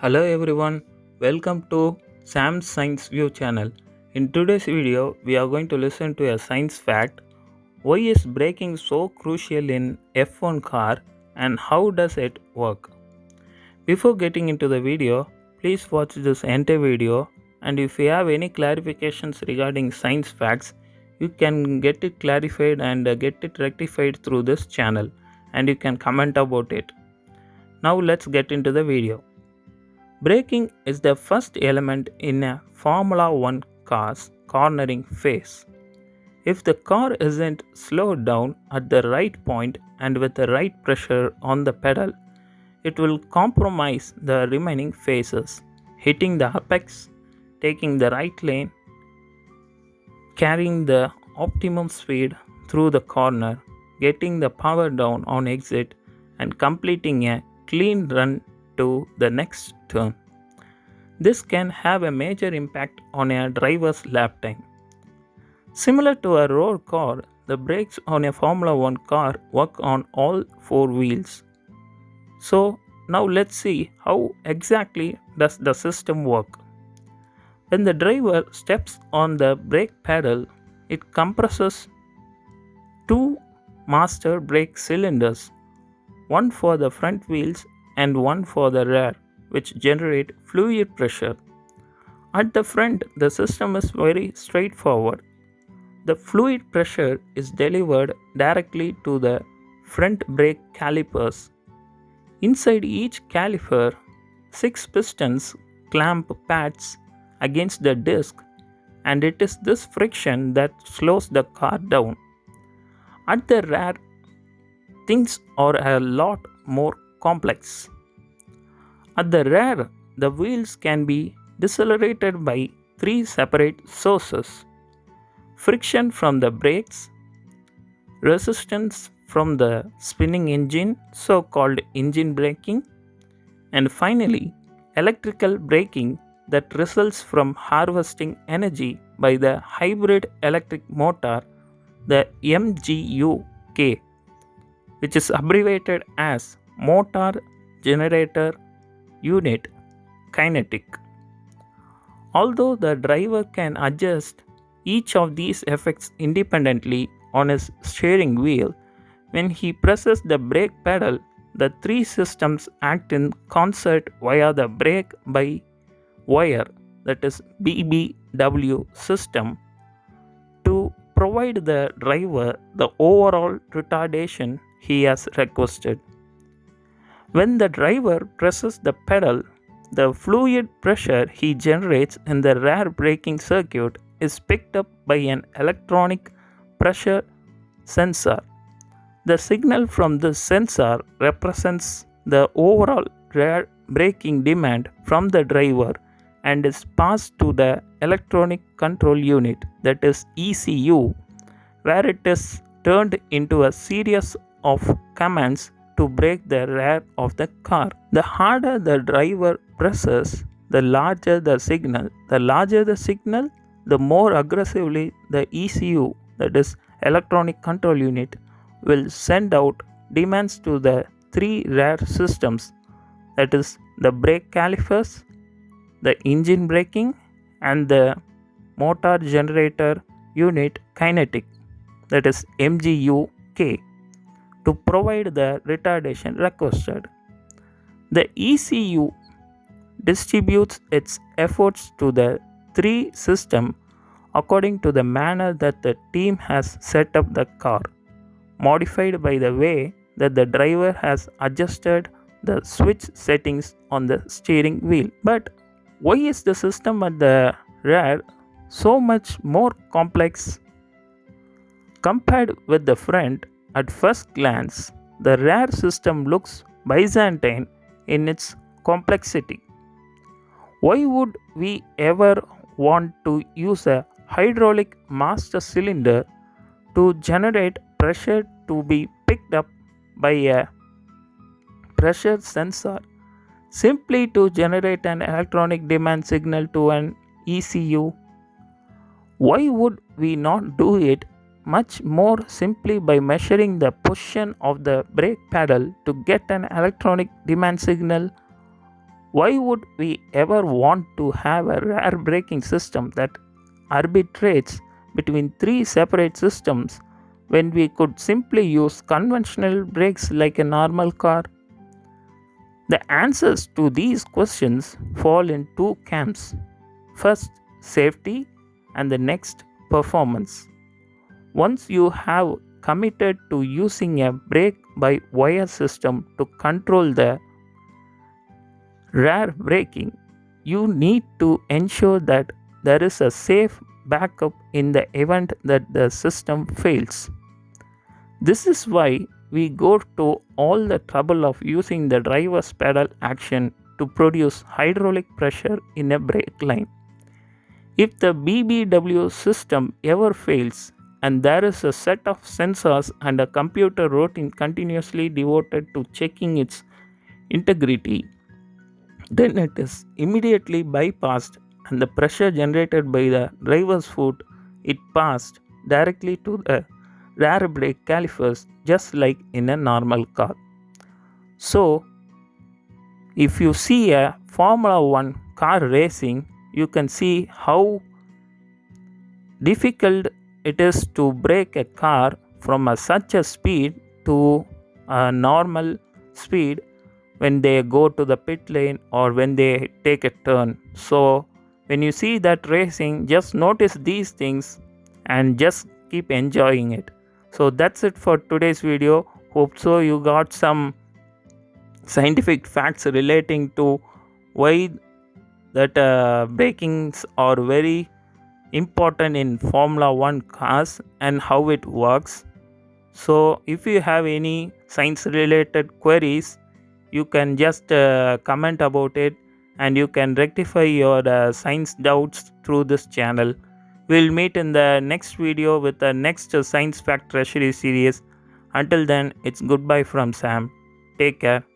Hello everyone, welcome to Sam's Science View channel. In today's video, we are going to listen to a science fact. Why is braking so crucial in F1 car and how does it work? Before getting into the video, please watch this entire video, and if you have any clarifications regarding science facts, you can get it clarified and get it rectified through this channel, and you can comment about it. Now let's get into the video. Braking is the first element in a Formula 1 car's cornering phase. If the car isn't slowed down at the right point and with the right pressure on the pedal, it will compromise the remaining phases, hitting the apex, taking the right lane, carrying the optimum speed through the corner, getting the power down on exit, and completing a clean run to the next turn. This can have a major impact on a driver's lap time. Similar to a road car, the brakes on a Formula 1 car work on all four wheels. So now let's see how exactly does the system work. When the driver steps on the brake pedal, it compresses two master brake cylinders, one for the front wheels and one for the rear, which generate fluid pressure. At the front, the system is very straightforward. The fluid pressure is delivered directly to the front brake calipers. Inside each caliper, 6 pistons clamp pads against the disc, and it is this friction that slows the car down. At the rear, things are a lot more complex. At the rear, the wheels can be decelerated by three separate sources: friction from the brakes, resistance from the spinning engine, so called engine braking, and finally, electrical braking that results from harvesting energy by the hybrid electric motor, the MGUK, which is abbreviated as Motor Generator Unit Kinetic. Although the driver can adjust each of these effects independently on his steering wheel, when he presses the brake pedal, the three systems act in concert via the brake by wire, that is BBW system, to provide the driver the overall retardation he has requested. When the driver presses the pedal, the fluid pressure he generates in the rear braking circuit is picked up by an electronic pressure sensor. The signal from this sensor represents the overall rear braking demand from the driver and is passed to the electronic control unit, that is ECU, where it is turned into a series of commands to brake the rear of the car. The harder the driver presses, the larger the signal. The larger the signal, the more aggressively the ECU, that is electronic control unit, will send out demands to the three rear systems, that is the brake calipers, the engine braking, and the motor generator unit kinetic, that is MGUK, to provide the retardation requested. The ECU distributes its efforts to the three systems according to the manner that the team has set up the car, modified by the way that the driver has adjusted the switch settings on the steering wheel. But why is the system at the rear so much more complex compared with the front? At first glance, the rear system looks Byzantine in its complexity. Why would we ever want to use a hydraulic master cylinder to generate pressure to be picked up by a pressure sensor simply to generate an electronic demand signal to an ECU? Why would we not do it much more simply by measuring the position of the brake pedal to get an electronic demand signal Why would we ever want to have a rare braking system that arbitrates between three separate systems when we could simply use conventional brakes like a normal car? The answers to these questions fall in two camps. First, safety, and the next, performance. Once you have committed to using a brake by wire system to control the rear braking, you need to ensure that there is a safe backup in the event that the system fails. This is why we go to all the trouble of using the driver's pedal action to produce hydraulic pressure in a brake line. If the BBW system ever fails, and there is a set of sensors and a computer routine continuously devoted to checking its integrity, then it is immediately bypassed and the pressure generated by the driver's foot it passed directly to the rear brake calipers just like in a normal car. So, if you see a Formula 1 car racing, you can see how difficult it is to brake a car from such a speed to a normal speed when they go to the pit lane or when they take a turn. So, when you see that racing, just notice these things and just keep enjoying it. So, that's it for today's video. Hope so you got some scientific facts relating to why that brakings are very important in Formula 1 cars and how it works. So, if you have any science related queries, you can just comment about it and you can rectify your science doubts through this channel. We'll meet in the next video with the next science fact treasury series. Until then, it's goodbye from Sam. Take care.